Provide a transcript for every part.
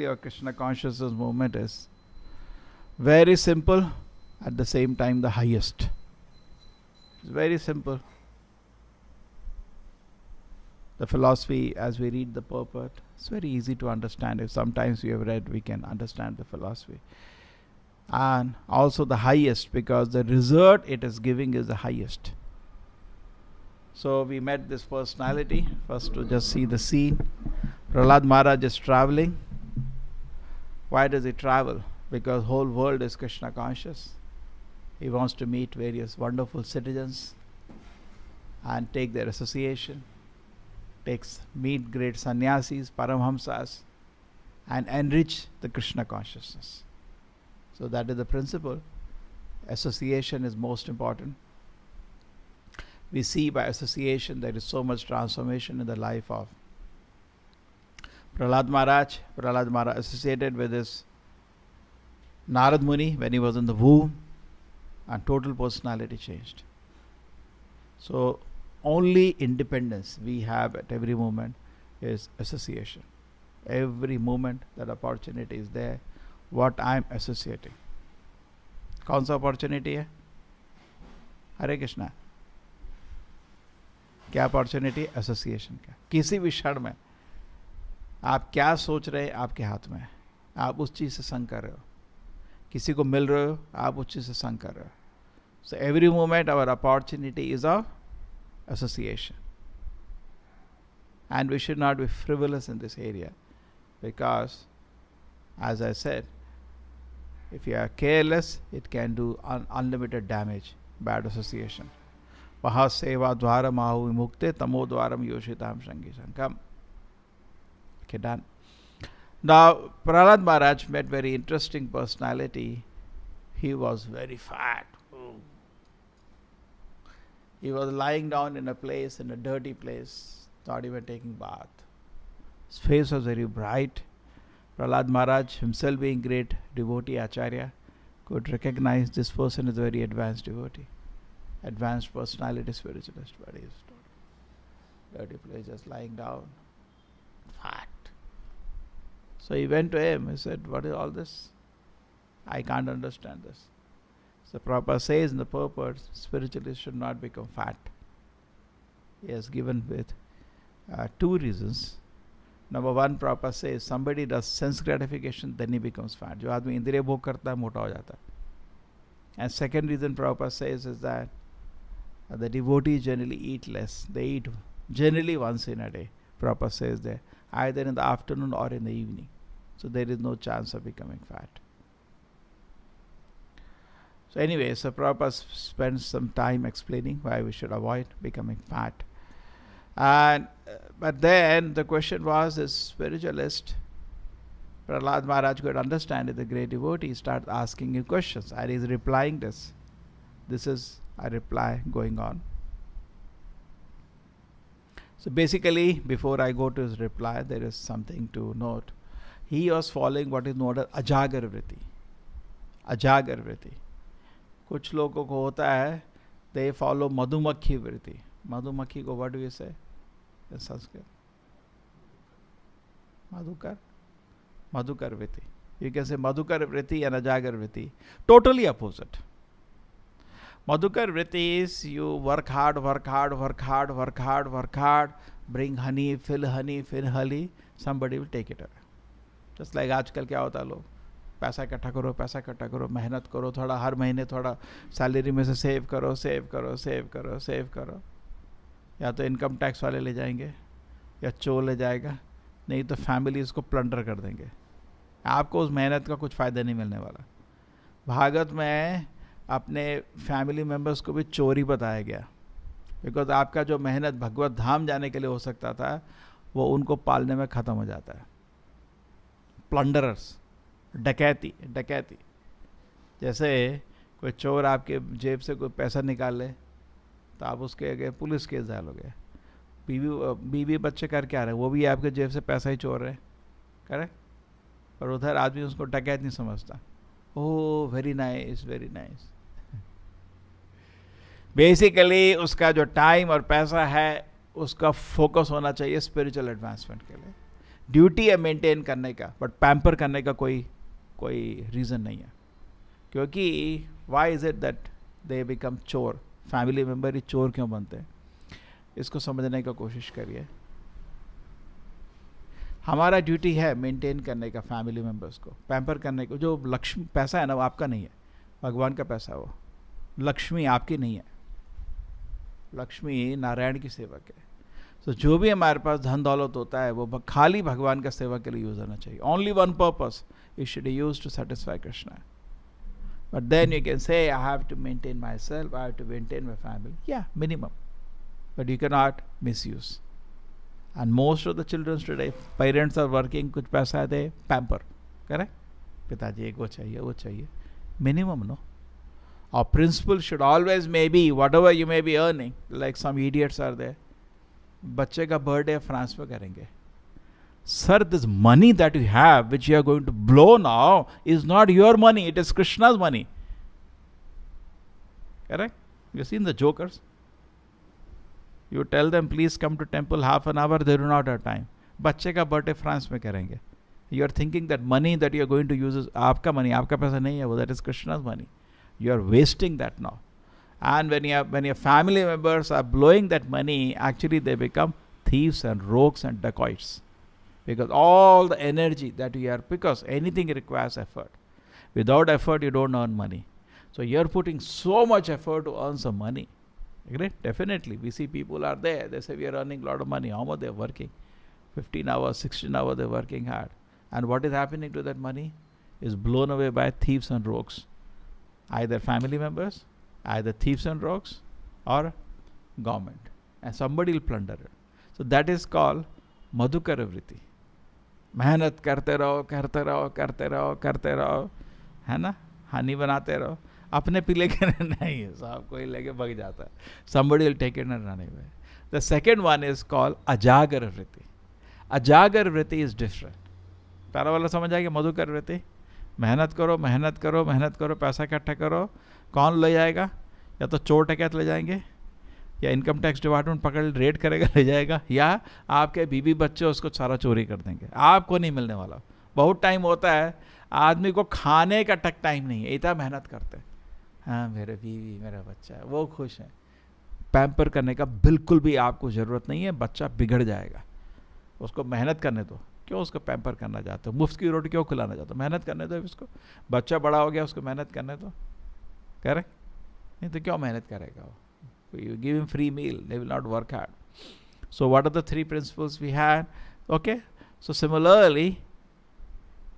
or Krishna consciousness movement is very simple, at the same time the highest. It's very simple. The philosophy, as we read the purport, it's very easy to understand. If sometimes we have read, we can understand the philosophy. And also the highest, because the result it is giving is the highest. So we met this personality. First, to just see the scene. Prahlad Maharaj is traveling. Why does he travel? Because whole world is Krishna conscious. He wants to meet various wonderful citizens and take their association. Meet great sannyasis, paramhamsas, and enrich the Krishna consciousness. So that is the principle. Association is most important. We see by association there is so much transformation in the life of Prahlad Maharaj. Prahlad Maharaj associated with his Narad Muni when he was in the womb, and total personality changed. So only independence we have at every moment is association. Every moment that opportunity is there, what I am associating. कौन सा opportunity है? हरे कृष्णा. क्या opportunity? Association का. किसी भी क्षण में आप क्या सोच रहे हैं आपके हाथ में है. आप उस चीज़ से संग कर रहे हो. किसी को मिल रहे हो, आप उस चीज़ से संग कर रहे हो. So every moment our opportunity is of association. And we should not be frivolous in this area, because as I said, if you are careless, it can do unlimited damage. Bad association. Vaha seva dwaram ahu vimukte tamo dwaram yoshitam shangi shankam. Okay, done. Now, Prahlad Maharaj met very interesting personality. He was very fat. He was lying down in a place, in a dirty place, not even taking bath. His face was very bright. Prahlad Maharaj, himself being great devotee, Acharya, could recognize this person is a very advanced devotee. Advanced personality, spiritualist, but he is dirty place, just lying down, fat. So he went to him. He said, "What is all this? I can't understand this." So Prabhupada says in the purport, spiritualists should not become fat. He has given with two reasons. Number one, Prabhupada says somebody does sense gratification, then he becomes fat. जो आदमी इंद्रिय भोग करता है मोटा हो जाता है. And second reason Prabhupada says is that the devotees generally eat less. They eat generally once in a day. Prabhupada says that either in the afternoon or in the evening. So there is no chance of becoming fat. So anyway, so Prabhupada spends some time explaining why we should avoid becoming fat. And but then the question was, this spiritualist, Prahlad Maharaj could understand it, the great devotee, start asking him questions, and he's replying this. This is a reply going on. So basically, before I go to his reply, there is something to note. He was following what is known as Ajagar Vritti. Ajagar Vritti. कुछ लोगों को होता है, they follow Madhumakhi Vritti. Madhumakhi को what do you say in Sanskrit? Madhukar? Madhukar Vritti. You can say Madhukar Vritti and Ajagar Vritti. Totally opposite. Madhukar Vritti is you work hard, bring honey, fill honey, somebody will take it away. Just like आजकल क्या होता है, लोग पैसा इकट्ठा करो, मेहनत करो, थोड़ा हर महीने थोड़ा सैलरी में से सेव करो, या तो इनकम टैक्स वाले ले जाएंगे या चोर ले जाएगा, नहीं तो फैमिली इसको प्लंडर कर देंगे. आपको उस मेहनत का कुछ फ़ायदा नहीं मिलने वाला. भागवत में अपने फैमिली मेम्बर्स को भी चोरी बताया गया, बिकॉज आपका जो मेहनत भगवत धाम जाने के लिए हो सकता था, वो उनको पालने में ख़त्म हो जाता है. प्लंडरर्स, डकैती. जैसे कोई चोर आपके जेब से कोई पैसा निकाल ले तो आप उसके आगे पुलिस केस डालोगे. बीवी बच्चे कर क्या रहे, वो भी आपके जेब से पैसा ही चोर रहे, करेक्ट. और उधर आदमी उसको डकैत नहीं समझता. Oh very nice. बेसिकली उसका जो टाइम और पैसा है, उसका फोकस होना चाहिए स्पिरिचुअल एडवांसमेंट के लिए. ड्यूटी है मेंटेन करने का, बट पैम्पर करने का कोई रीज़न नहीं है. क्योंकि why is it that they become चोर? फैमिली मेम्बर ही चोर क्यों बनते हैं? इसको समझने का कोशिश करिए. हमारा ड्यूटी है मेंटेन करने का फैमिली मेम्बर्स को, पैम्पर करने को. जो लक्ष्मी पैसा है ना, वो आपका नहीं है, भगवान का पैसा है वो. लक्ष्मी आपकी नहीं है, लक्ष्मी नारायण की सेवक है. तो जो भी हमारे पास धन दौलत होता है वो खाली भगवान का सेवा के लिए यूज होना चाहिए. Only one purpose, it should use to satisfy Krishna. But then you can say I have to maintain myself, I have to maintain my family, या minimum, but you can not misuse. And most of the children today, parents are working, कुछ पैसा दे, pamper, correct? पिताजी एक वो चाहिए, minimum, no? Our principle should always maybe whatever you may be earning, like some idiots are there. बच्चे का birthday France में करेंगे. Sir, this money that you have, which you are going to blow now, is not your money, it is Krishna's money. Correct? You have seen the jokers? You tell them please come to temple half an hour, they do not have time. बच्चे का birthday France में करेंगे. You are thinking that money that you are going to use is आपका money, आपका पैसा नहीं है वो, that is Krishna's money. You are wasting that now. And when your family members are blowing that money, actually they become thieves and rogues and dacoits. Because all the energy that you are, because anything requires effort. Without effort you don't earn money. So you are putting so much effort to earn some money. Great, definitely. We see people are there, they say we are earning a lot of money. How much they are working? 15 hours, 16 hours they are working hard. And what is happening to that money is blown away by thieves and rogues. Either family members, either thieves and rogues, or government. And somebody will plunder it. So that is called madhukara vritti. मेहनत करते रहो, है ना, हानि बनाते रहो, अपने पीले के नहीं है साहब, कोई लेके भाग जाता है. Somebody will take it and run away. The second one is called ajagara vritti. Ajagara vritti is different. पहला वाला समझ आएगा, मधुकर वृत्ति, मेहनत करो, पैसा इकट्ठा करो. कौन ले जाएगा? या तो चोर डकैत ले जाएंगे, या इनकम टैक्स डिपार्टमेंट पकड़ रेड करेगा ले जाएगा, या आपके बीबी बच्चे उसको सारा चोरी कर देंगे. आपको नहीं मिलने वाला. बहुत टाइम होता है आदमी को खाने का तक टाइम नहीं है, इतना मेहनत करते हैं. हाँ मेरे बीवी मेरा बच्चा है, वो खुश है. पैम्पर करने का बिल्कुल भी आपको ज़रूरत नहीं है. बच्चा बिगड़ जाएगा, उसको मेहनत करने दो. क्यों उसको पैम्पर करना चाहते हो? मुफ्त की रोटी क्यों खिलाना चाहते हो? मेहनत करने दो इसको. बच्चा बड़ा हो गया, उसको मेहनत करने दो. करेक्ट? नहीं तो क्यों मेहनत करेगा वो? You give him free meal, they will not work hard. So what are the three principles we had? Okay, so similarly,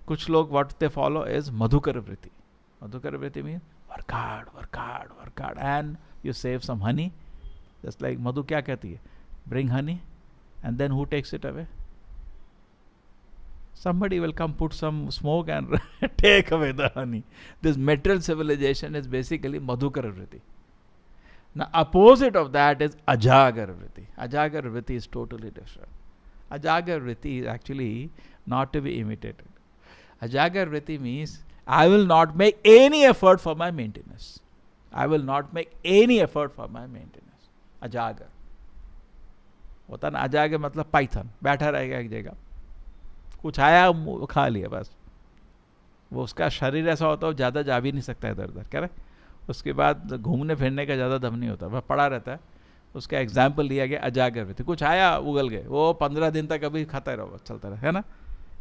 kuch log what they follow is madhukara vritti. Madhukara vritti means work hard, and you save some honey. Just like Madhu kya kehti hai? Bring honey, and then who takes it away? Somebody will come put some smoke and take away the honey. This material civilization is basically madhukara vritti. Now, opposite of that is ajagara vritti. Ajagara vritti is totally different. Ajagara vritti is actually not to be imitated. Ajagara vritti means I will not make any effort for my maintenance. I will not make any effort for my maintenance. Ajagar. होता ना अजागर मतलब Python, बैठा रहेगा एक जगह, कुछ आया खा लिया बस. वो उसका शरीर ऐसा होता है, ज़्यादा जा भी नहीं सकता इधर उधर. करेक्ट? उसके बाद घूमने फिरने का ज़्यादा दम नहीं होता, वह पड़ा रहता है. उसका एग्जाम्पल लिया गया अजागर वृत्ति. कुछ आया उगल गए, वो 15 दिन तक अभी खाता रहो, चलता रहा, है ना.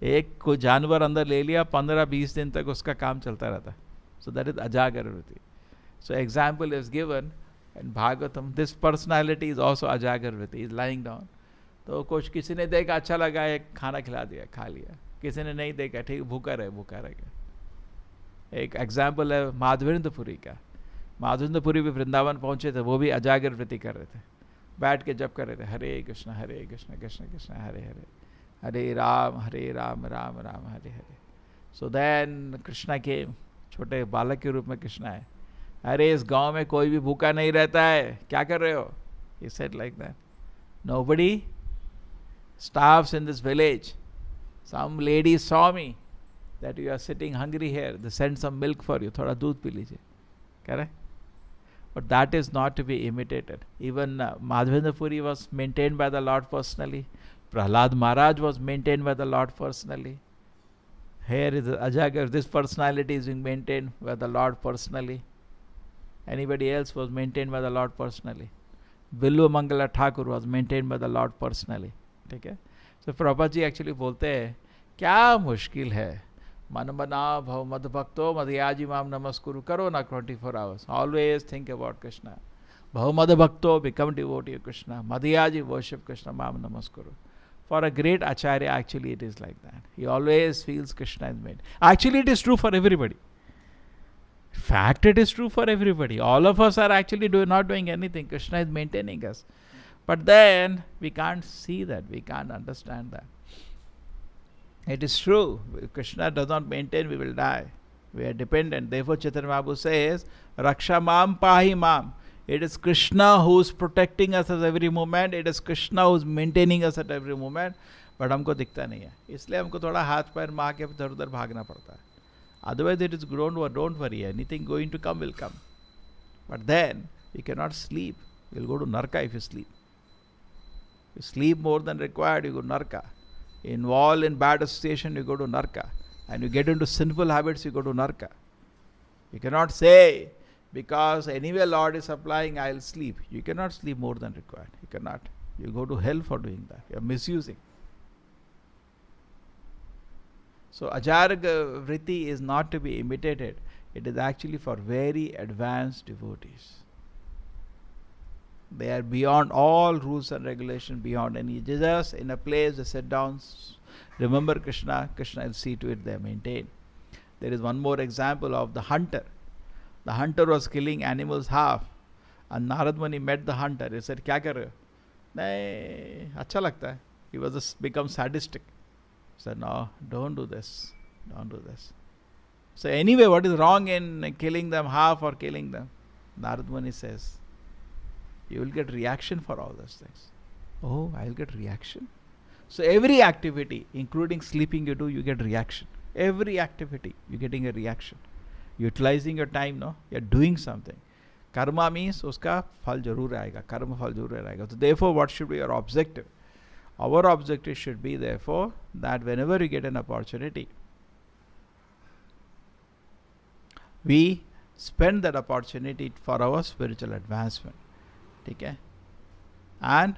एक कोई जानवर अंदर ले लिया, 15-20 दिन तक उसका काम चलता रहता है. सो दैट इज अजागर वृत्ति. So example is given in Bhagavatam. This personality is also अजागर वृत्ति, इज लाइंग डाउन. तो कुछ किसी ने देखा अच्छा लगा, एक खाना खिला दिया, खा लिया. किसी ने नहीं देखा, ठीक भूखा रहे. एक एग्जाम्पल है माधवेंद्रपुरी का. माधवेंद्रपुरी भी वृंदावन पहुंचे थे, वो भी अजागर वृत्ति कर रहे थे. बैठ के जप कर रहे थे, हरे कृष्ण कृष्ण कृष्ण हरे हरे, हरे राम राम राम हरे हरे. सो देन कृष्णा के छोटे बालक के रूप में कृष्णा है. अरे इस गांव में कोई भी भूखा नहीं रहता है, क्या कर रहे हो? He said like that. Nobody starves in this village. Some lady saw me that you are sitting hungry here. They sent some milk for you. थोड़ा दूध पी लीजिए. Correct? But that is not to be imitated. Even Madhavendra Puri was maintained by the Lord personally. Prahlad Maharaj was maintained by the Lord personally. Here is Ajagar, this personality is being maintained by the Lord personally. Anybody else was maintained by the Lord personally. Billu Mangala Thakur was maintained by the Lord personally. ठीक है? So Prabhupada ji actually बोलते हैं क्या मुश्किल है, मन बना भव मद भक्तो मदयाजी माम नमस्कुरु, करो ना 24 hours. Always think about Krishna. Bhav mad bhakto, become devotee of Krishna. Madhyaji, worship Krishna, mam namaskuru. For a great acharya, actually it is like that. He always feels Krishna is made. Actually it is true for everybody. In fact, it is true for everybody. All of us are actually not doing anything. Krishna is maintaining us. But then we can't see that. We can't understand that. It is true. If Krishna does not maintain, we will die. We are dependent. Therefore, Chaitanya Mahaprabhu says, Raksha mam pahi mam. It is Krishna who is protecting us at every moment. It is Krishna who is maintaining us at every moment. But हमको दिखता नहीं है, इसलिए हमको थोड़ा हाथ पैर मार के इधर उधर भागना पड़ता है. Otherwise it is don't worry, anything going to come will come. But then you cannot sleep. You will go to Narka if you sleep. You sleep more than required, you go to Narka. Involved in bad association, you go to Narka. And you get into sinful habits, you go to Narka. You cannot say, because anyway Lord is supplying, I will sleep. You cannot sleep more than required. You cannot. You go to hell for doing that. You are misusing. So Ajarga Vritti is not to be imitated. It is actually for very advanced devotees. They are beyond all rules and regulations, beyond any. Just in a place they sit down, remember Krishna, Krishna will see to it they maintain. There is one more example of the hunter. The hunter was killing animals half. And Narad Muni met the hunter. He said, "Kya kar rahe ho?" "Nahin, acha lagta hai." He was become sadistic. He said, "No, don't do this. Don't do this." So anyway, what is wrong in killing them half or killing them? Narad Muni says, you will get reaction for all those things. Oh, I will get reaction. So every activity, including sleeping you do, you get reaction. Every activity, you're getting a reaction. Utilizing your time, no? You're doing something. Karma means uska phal jarur aayega. Karma phal jarur aayega. So therefore, what should be your objective? Our objective should be, therefore, that whenever you get an opportunity, we spend that opportunity for our spiritual advancement. Okay? And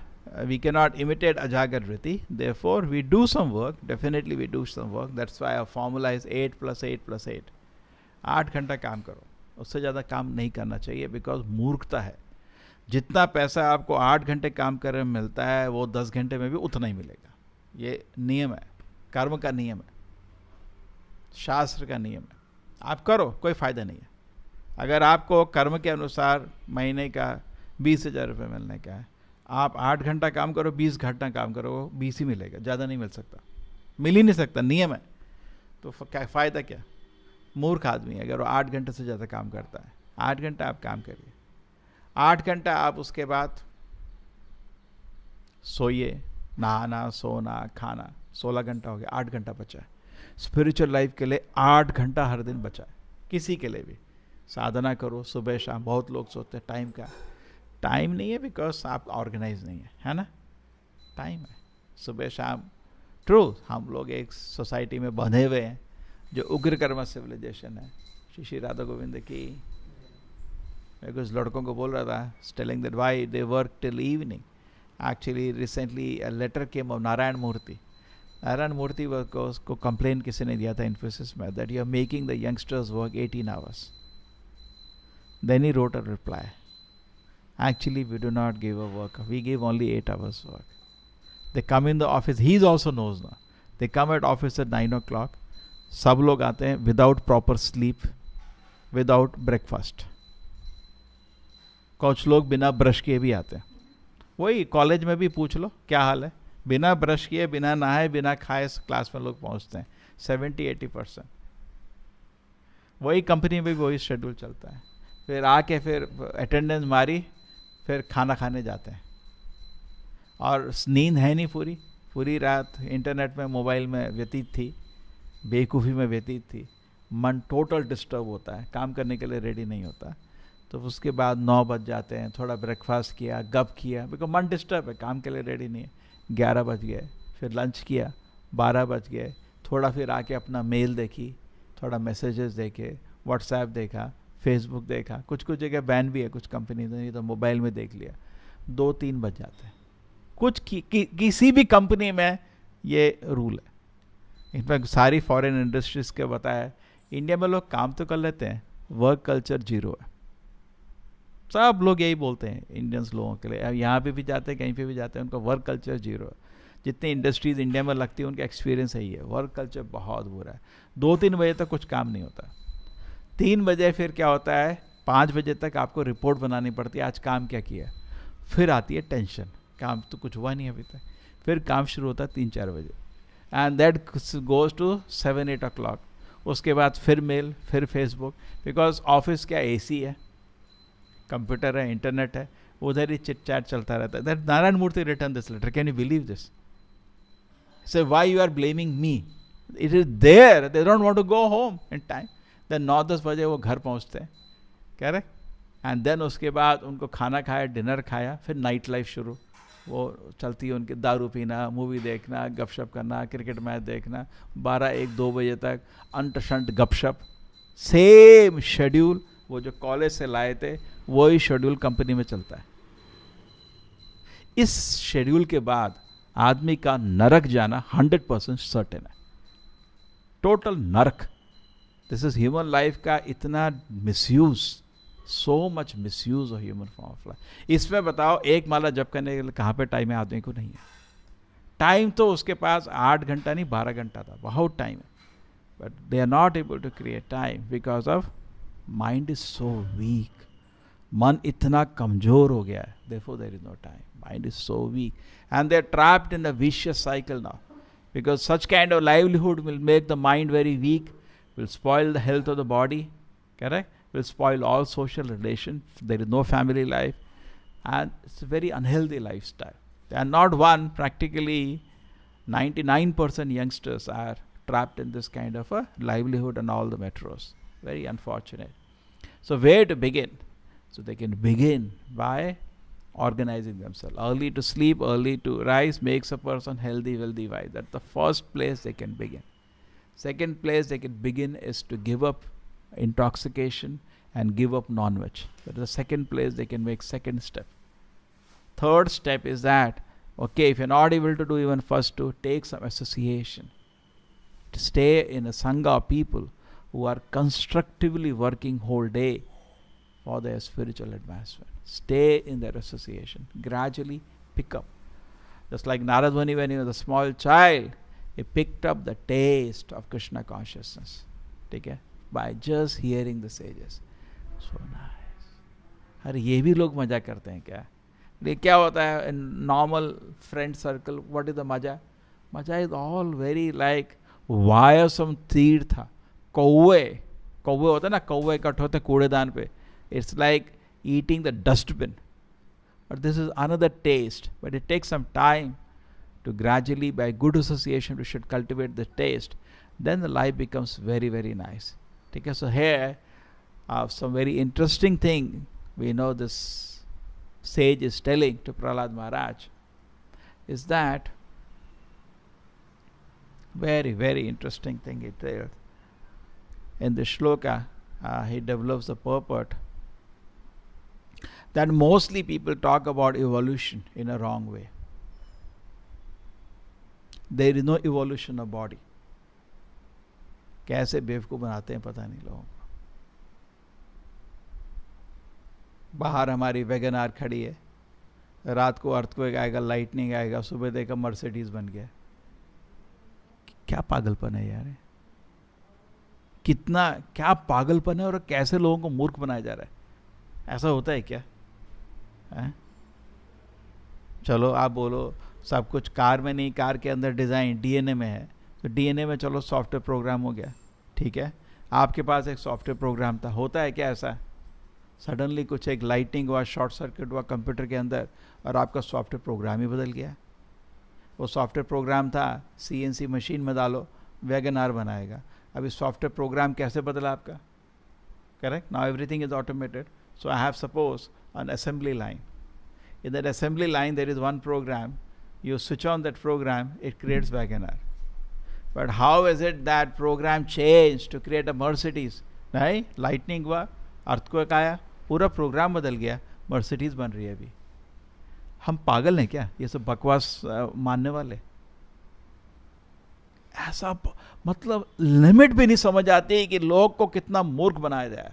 we cannot imitate Ajagar Vritti. Therefore, we do some work. Definitely we do some work. That's why our formula is 8 plus 8 plus 8. 8 घंटा काम करो, उससे ज़्यादा काम नहीं करना चाहिए, because मूर्खता है. जितना पैसा आपको 8 घंटे काम करने में मिलता है, वो 10 घंटे में भी उतना ही मिलेगा. ये नियम है, कर्म का नियम है, शास्त्र का नियम है. आप करो, कोई फ़ायदा नहीं है. अगर आपको कर्म के अनुसार महीने का 20,000 रुपये मिलने का है, आप 8 घंटा काम करो, 20 घंटा काम करो, 20 ही मिलेगा, ज़्यादा नहीं मिल सकता, मिल ही नहीं सकता, नियम है. तो फ़ायदा क्या? मूर्ख आदमी अगर वो 8 घंटे से ज़्यादा काम करता है. 8 घंटा आप काम करिए, 8 घंटा आप उसके बाद सोइए, नहाना सोना खाना, 16 घंटा हो गया, 8 घंटा बचा है. स्पिरिचुअल लाइफ के लिए 8 घंटा हर दिन बचा है. किसी के लिए भी साधना करो, सुबह शाम. बहुत लोग सोचते हैं टाइम का, टाइम नहीं है, बिकॉज आप ऑर्गेनाइज नहीं है ना. टाइम है, सुबह शाम. ट्रू, हम लोग एक सोसाइटी में बंधे हुए हैं जो उग्र कर्म सिविलाइजेशन है. श्री राधा गोविंद की. मैं कुछ लड़कों को बोल रहा था, telling that why they work till evening. Actually recently a letter came of Narayana Murthy. Narayana Murthy को कंप्लेन किसी ने दिया था इन्फोसिस में, that you are making the youngsters work 18 hours. Then he wrote a reply. Actually, we do not give a work. We give only 8 hours work. They come in the office. He also knows now. They come at office at 9 o'clock. सब लोग आते हैं without proper sleep, without breakfast. कुछ लोग बिना brush किए भी आते हैं. वही कॉलेज में भी पूछ लो क्या हाल है. बिना ब्रश किए, बिना नहाए, बिना खाए क्लास में लोग पहुंचते हैं. 70-80%. वही कंपनी में भी वही शेड्यूल चलता है. फिर आके फिर अटेंडेंस मारी, फिर खाना खाने जाते हैं. और नींद है नहीं पूरी. पूरी रात इंटरनेट में, मोबाइल में व्यतीत थी, बेवकूफ़ी में व्यतीत थी. मन टोटल डिस्टर्ब होता है, काम करने के लिए रेडी नहीं होता. तो उसके बाद 9 बज जाते हैं. थोड़ा ब्रेकफास्ट किया, गप किया, बिकॉज मन डिस्टर्ब है, काम के लिए रेडी नहीं है. 11 बज गए, फिर लंच किया, 12 बज गए, थोड़ा फिर आके अपना मेल देखी, थोड़ा मैसेजेस देखे, व्हाट्सएप देखा, फेसबुक देखा, कुछ कुछ जगह बैन भी है कुछ कंपनी ने, नहीं तो मोबाइल में देख लिया, 2-3 बज जाते हैं। कुछ किसी भी कंपनी में ये रूल है। इनफैक्ट सारी फॉरेन इंडस्ट्रीज के बताया, इंडिया में लोग काम तो कर लेते हैं, वर्क कल्चर जीरो है। सब लोग यही बोलते हैं इंडियंस लोगों के लिए, यहाँ पे भी जाते हैं कहीं पे भी जाते हैं, उनका वर्क कल्चर जीरो है। जितनी इंडस्ट्रीज इंडिया में लगती है उनका एक्सपीरियंस यही है, वर्क कल्चर बहुत बुरा है। 2-3 बजे तक कुछ काम नहीं होता, 3 बजे फिर क्या होता है, 5 बजे तक आपको रिपोर्ट बनानी पड़ती है, आज काम क्या किया। फिर आती है टेंशन, काम तो कुछ हुआ नहीं अभी तक। फिर काम शुरू होता है 3-4 बजे, and that goes to 7-8 o'clock। उसके बाद फिर मेल, फिर फेसबुक, बिकॉज ऑफिस क्या एसी है, कंप्यूटर है, इंटरनेट है, उधर ही चिट चैट चलता रहता है। That Narayana Murthy return this letter, can you believe this? Say why you are blaming me, it is there, they don't want to go home in time. Then 9-10 बजे वो घर पहुंचते हैं, करेक्ट, एंड देन उसके बाद उनको खाना खाया, डिनर खाया, फिर नाइट लाइफ शुरू, वो चलती है उनकी, दारू पीना, मूवी देखना, गपशप करना, क्रिकेट मैच देखना, 12-1-2 बजे तक अंट शंट गपशप, सेम शेड्यूल, वो जो कॉलेज से लाए थे वही शेड्यूल कंपनी में चलता है। इस शेड्यूल के बाद आदमी का नरक जाना 100% सर्टेन है, टोटल नरक। दिस इज ह्यूमन लाइफ का इतना misuse, so much misuse of human form of life. इसमें बताओ एक माला जप करने के लिए कहाँ पे टाइम है आदमी को? नहीं है टाइम। तो उसके पास 8 घंटा नहीं 12 घंटा था, बहुत टाइम है, but they are not able to create time because of mind is so weak. मन इतना कमजोर हो गया है, therefore there is no time. Mind is so weak and they're trapped in a vicious cycle now, because such kind of livelihood will make the mind very weak, will spoil the health of the body, correct, will spoil all social relations, there is no family life, and it's a very unhealthy lifestyle. They are not one, practically 99% youngsters are trapped in this kind of a livelihood and all the metros. Very unfortunate. So where to begin? So they can begin by organizing themselves. Early to sleep, early to rise makes a person healthy, wealthy, wise. That's the first place they can begin. Second place they can begin is to give up intoxication and give up non-veg. That is the second place they can make second step. Third step is that, okay, if you're not able to do even first two, take some association. To stay in a sangha of people who are constructively working whole day for their spiritual advancement. Stay in that association. Gradually pick up. Just like Narad Muni, when he was a small child, he picked up the taste of Krishna consciousness. Okay? By just hearing the sages. So nice. अरे ये भी लोग मजा करते हैं क्या? ये क्या होता है in normal friend circle? What is the मजा? मजा is all very like वायसम तीर्थ, कौवे होता है ना, कौवे इकट्ठे होते कूड़ेदान पे. It's like eating the dustbin. But this is another taste. But it takes some time to gradually, by good association, we should cultivate the taste. Then the life becomes very, very nice. Okay, so here, some very interesting thing we know this sage is telling to Prahlad Maharaj is that very, very interesting thing he tells. In the shloka, he develops the purport that mostly people talk about evolution in a wrong way. There is no evolution of body. कैसे बेवकूफ बनाते हैं पता नहीं लोगों को. बाहर हमारी वैगन आर खड़ी है, रात को अर्थक्वेक आएगा, लाइटनिंग आएगा, सुबह देखा मर्सिडीज बन गया. क्या पागलपन है यार, कितना क्या पागलपन है, और कैसे लोगों को मूर्ख बनाया जा रहा है. ऐसा होता है क्या? चलो आप बोलो सब कुछ कार में नहीं, कार के अंदर डिज़ाइन डीएनए में है, तो डीएनए में चलो सॉफ्टवेयर प्रोग्राम हो गया, ठीक है. आपके पास एक सॉफ्टवेयर प्रोग्राम था, होता है क्या ऐसा? सडनली कुछ एक लाइटिंग हुआ, शॉर्ट सर्किट हुआ कंप्यूटर के अंदर, और आपका सॉफ्टवेयर प्रोग्राम ही बदल गया. वो सॉफ्टवेयर प्रोग्राम था सीएनसी मशीन में डालो वैगन आर बनाएगा. अभी सॉफ्टवेयर प्रोग्राम कैसे बदला आपका? Correct, now everything is automated. So I have suppose an assembly line. In that assembly line there is one program you switch on that program, it creates WagonR. But how is it that program changed to create a Mercedes? नहीं, lightning हुआ, earthquake आया, पूरा programme बदल गया, Mercedes बन रही है अभी. हम पागल हैं क्या ये सब बकवास मानने वाले? ऐसा मतलब लिमिट भी नहीं समझ आती कि लोग को कितना मूर्ख बनाया जाए.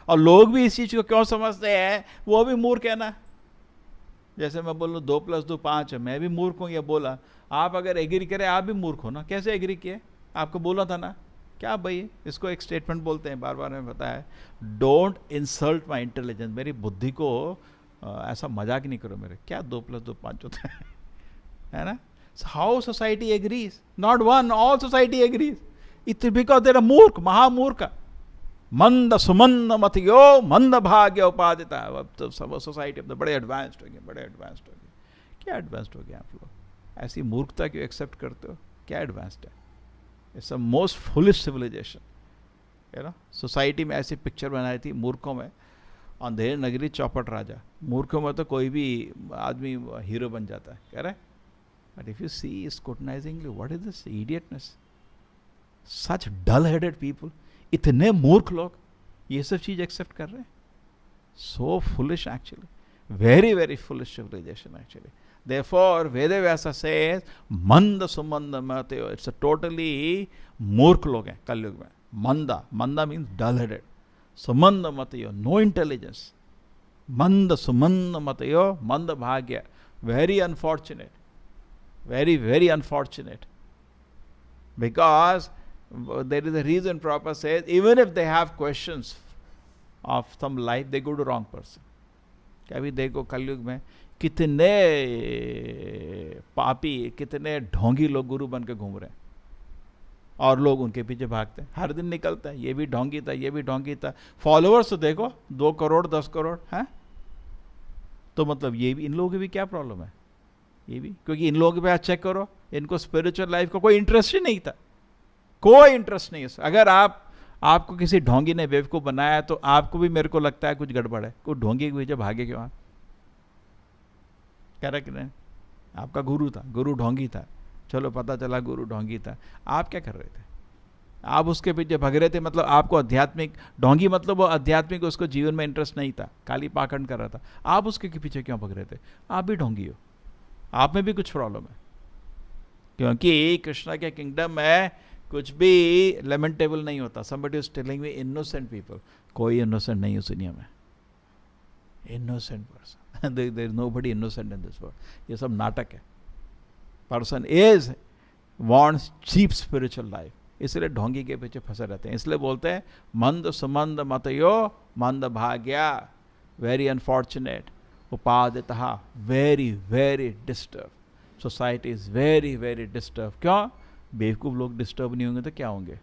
और लोग भी इस चीज को क्यों समझते हैं, वो भी मूर्ख है ना. जैसे मैं बोलूँ 2 + 2 5 है, मैं भी मूर्ख हूँ ये बोला. आप अगर एग्री करें आप भी मूर्ख हो ना. कैसे एग्री किए? आपको बोला था ना. क्या भाई, इसको एक स्टेटमेंट बोलते हैं, बार बार मैं बताया, डोंट इंसल्ट माई इंटेलिजेंस. मेरी बुद्धि को ऐसा मजाक नहीं करो मेरे. क्या 2 + 2 5 होता है ना. How society agrees, not one, all society agrees. It because there मूर्ख, महामूर्ख. मंद सुमंद मतियो मंद भाग्य उपादिता. अब तो सब सोसाइटी अब बड़े एडवांस्ड हो गए, बड़े एडवांस्ड हो गए. क्या एडवांस्ड हो गए आप लोग? ऐसी मूर्खता क्यों एक्सेप्ट करते हो? क्या एडवांस्ड है? It's a most foolish civilisation. You know, society में ऐसी पिक्चर बनाई थी मूर्खों में. अंधेर नगरी चौपट राजा. मूर्खों में तो कोई भी आदमी हीरो बन जाता है, कह रहे. But if you see scrutinisingly, what is this idiotness? Such dull headed people. इतने मूर्ख लोग ये सब चीज एक्सेप्ट कर रहे हैं. So foolish actually. Very very foolish civilisation actually. Therefore, Vedavyasa says, Manda Sumanda Mateo. It's a totally मूर्ख लोग हैं कलयुग में. Manda. Manda means dull-headed. Sumanda Mateo. No intelligence. Manda Sumanda Mateo. Manda Bhagya. Very unfortunate. Very, very unfortunate. Because there is a reason Prabhupada says, even if they have questions of some life, they go to wrong person. अभी देखो कलयुग में कितने पापी, कितने ढोंगी लोग गुरु बन के घूम रहे हैं और लोग उनके पीछे भागते हैं. हर दिन निकलता है, ये भी ढोंगी था, ये भी ढोंगी था. फॉलोअर्स तो देखो 2 करोड़ 10 करोड़ हैं. तो मतलब ये भी, इन लोगों की भी क्या प्रॉब्लम है? ये भी क्योंकि इन लोगों के पास चेक करो, इनको स्पिरिचुअल लाइफ का कोई इंटरेस्ट ही नहीं था. कोई इंटरेस्ट नहीं है. अगर आपको किसी ढोंगी ने बेवकूफ बनाया तो आपको भी, मेरे को लगता है कुछ गड़बड़ है. कोई ढोंगी के पीछे भागे क्यों? कह रहे कि नहीं, आपका गुरु था, गुरु ढोंगी था, चलो पता चला गुरु ढोंगी था. आप क्या कर रहे थे? आप उसके पीछे भाग रहे थे. मतलब आपको आध्यात्मिक ढोंगी, मतलब वो आध्यात्मिक, उसको जीवन में इंटरेस्ट नहीं था, खाली पाखंड कर रहा था. आप उसके पीछे क्यों भाग रहे थे? आप भी ढोंगी हो, आप में भी कुछ प्रॉब्लम है. क्योंकि कृष्णा के किंगडम में कुछ भी लेमेंटेबल नहीं होता. Somebody is telling me innocent people. कोई इनोसेंट नहीं है उस दुनिया में. Innocent person, there is nobody innocent in this world. ये सब नाटक है. Person is wants cheap spiritual life, इसलिए ढोंगी के पीछे फंसे रहते हैं. इसलिए बोलते हैं मंद सुमंद मतयो मंद भाग्या. Very unfortunate. उपादितः. Very very disturb. Society is very very disturb. क्यों? बेवकूफ़ लोग डिस्टर्ब नहीं होंगे तो क्या होंगे?